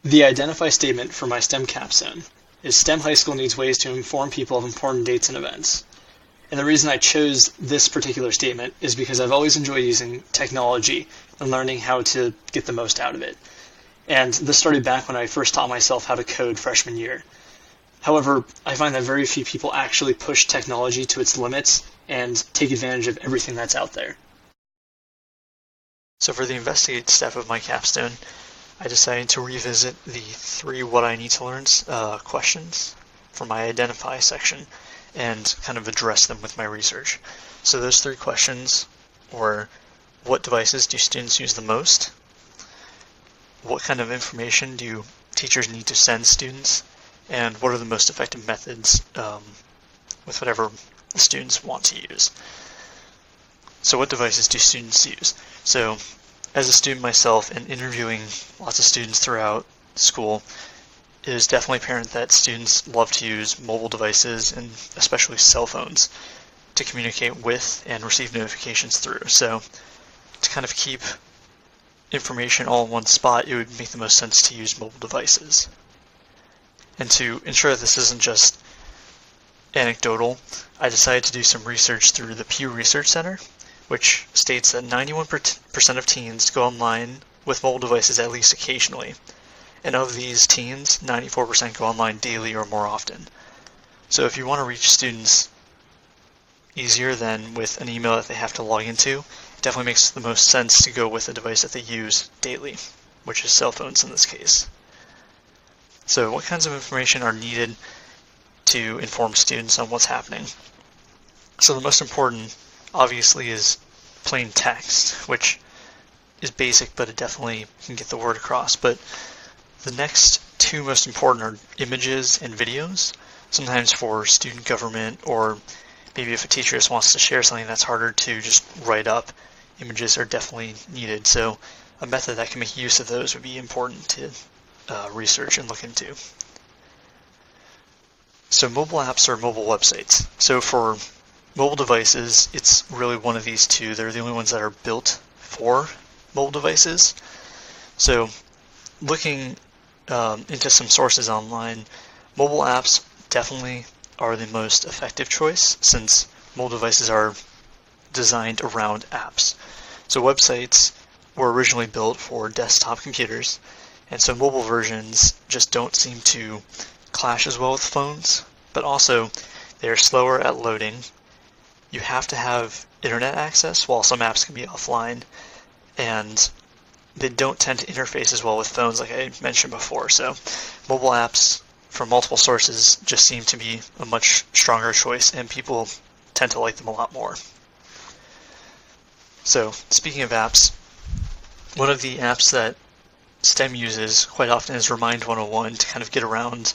The identify statement for my STEM capstone is STEM high school needs ways to inform people of important dates and events. And the reason I chose this particular statement is because I've always enjoyed using technology and learning how to get the most out of it. And this started back when I first taught myself how to code freshman year. However, I find that very few people actually push technology to its limits and take advantage of everything that's out there. So for the investigate step of my capstone, I decided to revisit the 3 what I need to learn questions from my identify section and kind of address them with my research. So those 3 questions were: what devices do students use the most? What kind of information do teachers need to send students? And what are the most effective methods with whatever the students want to use? So what devices do students use? So as a student myself and interviewing lots of students throughout school, it is definitely apparent that students love to use mobile devices and especially cell phones to communicate with and receive notifications through. So to kind of keep information all in one spot, it would make the most sense to use mobile devices. And to ensure that this isn't just anecdotal, I decided to do some research through the Pew Research Center, which states that 91% of teens go online with mobile devices at least occasionally. And of these teens, 94% go online daily or more often. So if you want to reach students easier than with an email that they have to log into, it definitely makes the most sense to go with a device that they use daily, which is cell phones in this case. So what kinds of information are needed to inform students on what's happening? So the most important, obviously, is plain text, which is basic, but it definitely can get the word across. But the next 2 most important are images and videos, sometimes for student government, or maybe if a teacher just wants to share something that's harder to just write up, images are definitely needed. So a method that can make use of those would be important to research and look into. So mobile apps or mobile websites. So for mobile devices, it's really one of these 2. They're the only ones that are built for mobile devices. So looking into some sources online, mobile apps definitely are the most effective choice since mobile devices are designed around apps. So websites were originally built for desktop computers, and so mobile versions just don't seem to clash as well with phones, but also they're slower at loading. You have to have internet access while some apps can be offline, and they don't tend to interface as well with phones like I mentioned before. So mobile apps from multiple sources just seem to be a much stronger choice, and people tend to like them a lot more. So speaking of apps, one of the apps that STEM uses quite often is Remind 101 to kind of get around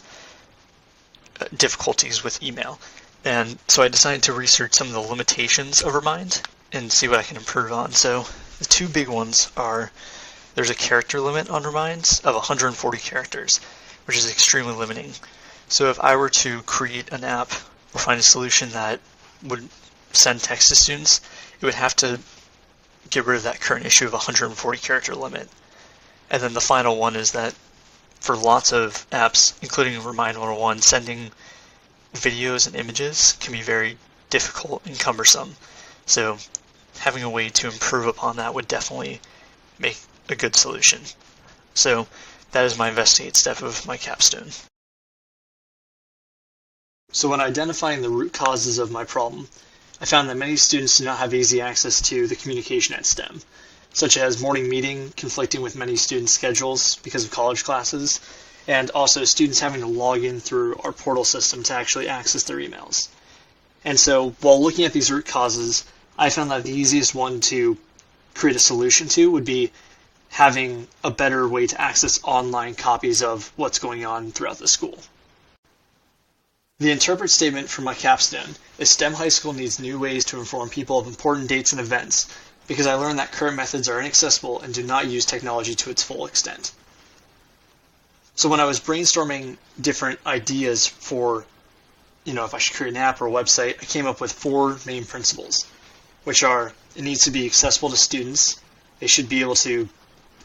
difficulties with email. And so I decided to research some of the limitations of Remind and see what I can improve on. So the 2 big ones are there's a character limit on Reminds of 140 characters, which is extremely limiting. So if I were to create an app or find a solution that would send text to students, it would have to get rid of that current issue of 140 character limit. And then the final one is that for lots of apps, including Remind 101, sending videos and images can be very difficult and cumbersome. So having a way to improve upon that would definitely make a good solution. So that is my investigate step of my capstone. So when identifying the root causes of my problem, I found that many students do not have easy access to the communication at STEM, such as morning meeting conflicting with many students' schedules because of college classes, and also students having to log in through our portal system to actually access their emails. And so while looking at these root causes, I found that the easiest one to create a solution to would be having a better way to access online copies of what's going on throughout the school. The interpret statement for my capstone is STEM high school needs new ways to inform people of important dates and events because I learned that current methods are inaccessible and do not use technology to its full extent. So when I was brainstorming different ideas for, if I should create an app or a website, I came up with 4 main principles, which are it needs to be accessible to students. They should be able to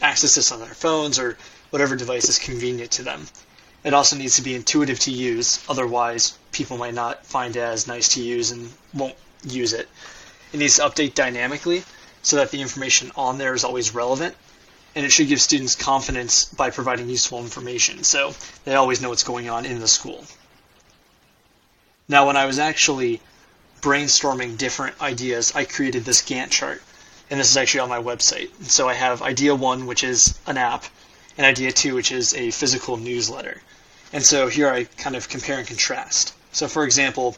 access this on their phones or whatever device is convenient to them. It also needs to be intuitive to use, otherwise people might not find it as nice to use and won't use it. It needs to update dynamically so that the information on there is always relevant, and it should give students confidence by providing useful information so they always know what's going on in the school. Now, when I was actually brainstorming different ideas, I created this Gantt chart, and this is actually on my website. So I have idea 1, which is an app, and idea 2, which is a physical newsletter. And so here I kind of compare and contrast. So for example,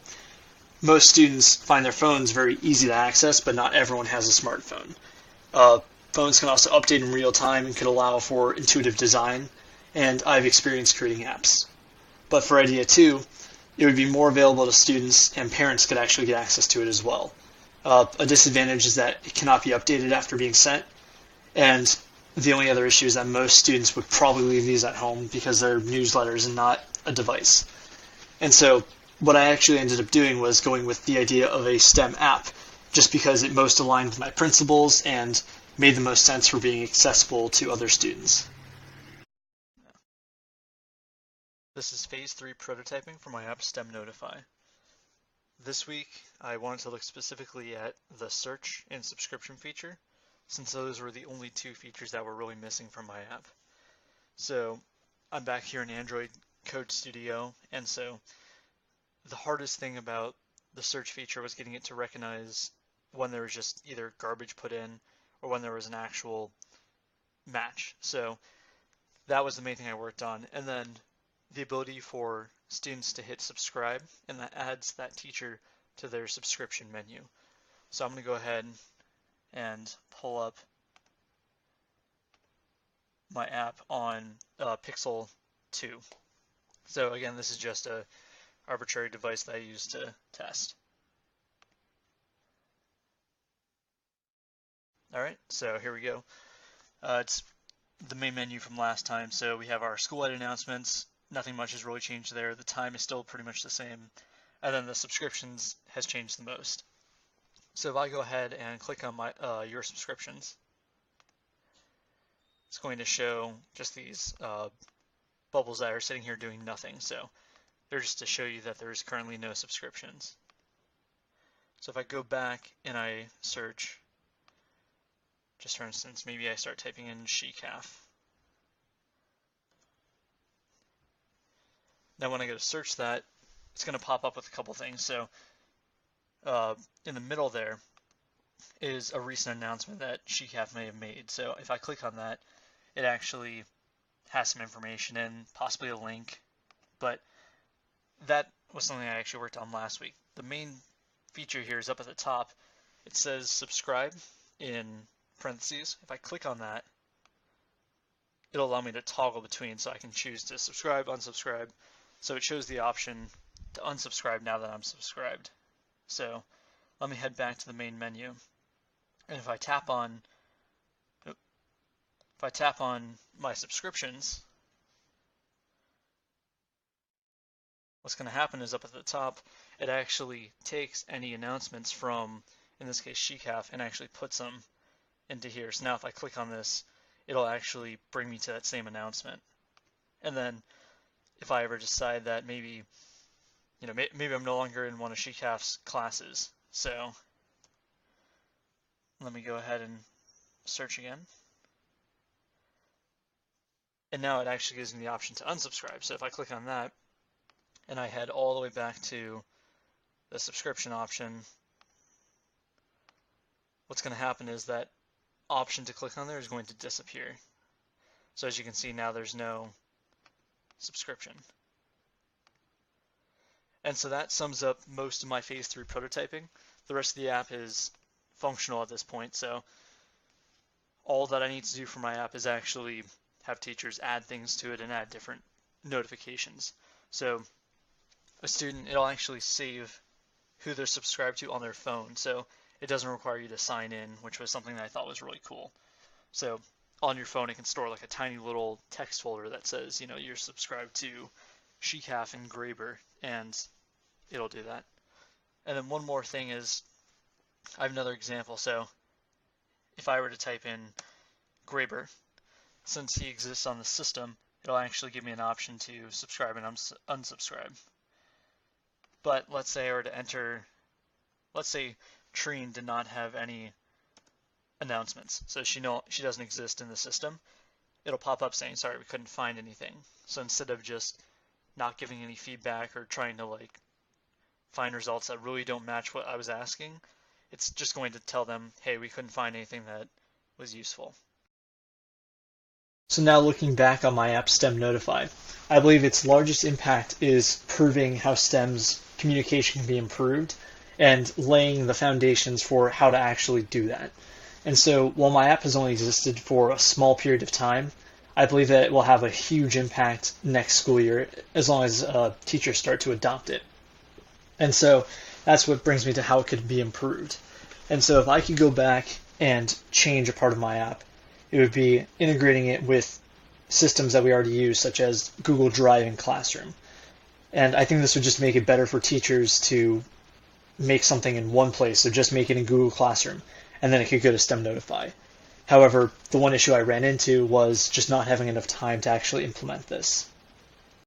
most students find their phones very easy to access, but not everyone has a smartphone. Phones can also update in real time and could allow for intuitive design, and I've experienced creating apps. But for idea 2, it would be more available to students, and parents could actually get access to it as well. A disadvantage is that it cannot be updated after being sent, and the only other issue is that most students would probably leave these at home because they're newsletters and not a device. And so what I actually ended up doing was going with the idea of a STEM app, just because it most aligned with my principles and made the most sense for being accessible to other students. This is Phase 3 prototyping for my app STEM Notify. This week, I wanted to look specifically at the search and subscription feature, since those were the only 2 features that were really missing from my app. So I'm back here in Android Code Studio, and so the hardest thing about the search feature was getting it to recognize when there was just either garbage put in or when there was an actual match. So that was the main thing I worked on. And then the ability for students to hit subscribe, and that adds that teacher to their subscription menu. So I'm going to go ahead and pull up my app on Pixel 2. So again, this is just a arbitrary device that I use to test. Alright, so here we go. It's the main menu from last time. So we have our school-wide announcements. Nothing much has really changed there. The time is still pretty much the same. And then the subscriptions has changed the most. So if I go ahead and click on my your subscriptions, it's going to show just these bubbles that are sitting here doing nothing. So they're just to show you that there's currently no subscriptions. So if I go back and I search, just for instance, maybe I start typing in SheCaf. Now when I go to search that, it's going to pop up with a couple things. So in the middle there is a recent announcement that SheCaf may have made. So if I click on that, it actually has some information and possibly a link. But that was something I actually worked on last week. The main feature here is up at the top. It says subscribe in parentheses. If I click on that, it'll allow me to toggle between, so I can choose to subscribe, unsubscribe. So it shows the option to unsubscribe now that I'm subscribed. So let me head back to the main menu. And if I tap on my subscriptions, what's going to happen is up at the top, it actually takes any announcements from, in this case, SheCaf, and actually puts them into here. So now if I click on this, it'll actually bring me to that same announcement. And then if I ever decide that maybe I'm no longer in one of SheCaf's classes, so let me go ahead and search again. And now it actually gives me the option to unsubscribe. So if I click on that and I head all the way back to the subscription option, what's going to happen is that option to click on there is going to disappear. So as you can see now, there's no subscription. And so that sums up most of my phase 3 prototyping. The rest of the app is functional at this point, so all that I need to do for my app is actually have teachers add things to it and add different notifications. So a student, it'll actually save who they're subscribed to on their phone, so it doesn't require you to sign in, which was something that I thought was really cool. So on your phone, it can store like a tiny little text folder that says, you're subscribed to SheCaf and Graeber, and it'll do that. And then one more thing is, I have another example. So if I were to type in Graeber, since he exists on the system, it'll actually give me an option to subscribe and unsubscribe. But let's say I were to enter, let's say Trine did not have any announcements, so she doesn't exist in the system. It'll pop up saying, sorry, we couldn't find anything. So instead of just not giving any feedback or trying to find results that really don't match what I was asking, it's just going to tell them, hey, we couldn't find anything that was useful. So now looking back on my app STEM Notify, I believe its largest impact is proving how STEM's communication can be improved and laying the foundations for how to actually do that. And so while my app has only existed for a small period of time, I believe that it will have a huge impact next school year as long as teachers start to adopt it. And so that's what brings me to how it could be improved. And so if I could go back and change a part of my app, it would be integrating it with systems that we already use, such as Google Drive and Classroom. And I think this would just make it better for teachers to make something in one place, so just make it in Google Classroom, and then it could go to STEM Notify. However, the one issue I ran into was just not having enough time to actually implement this.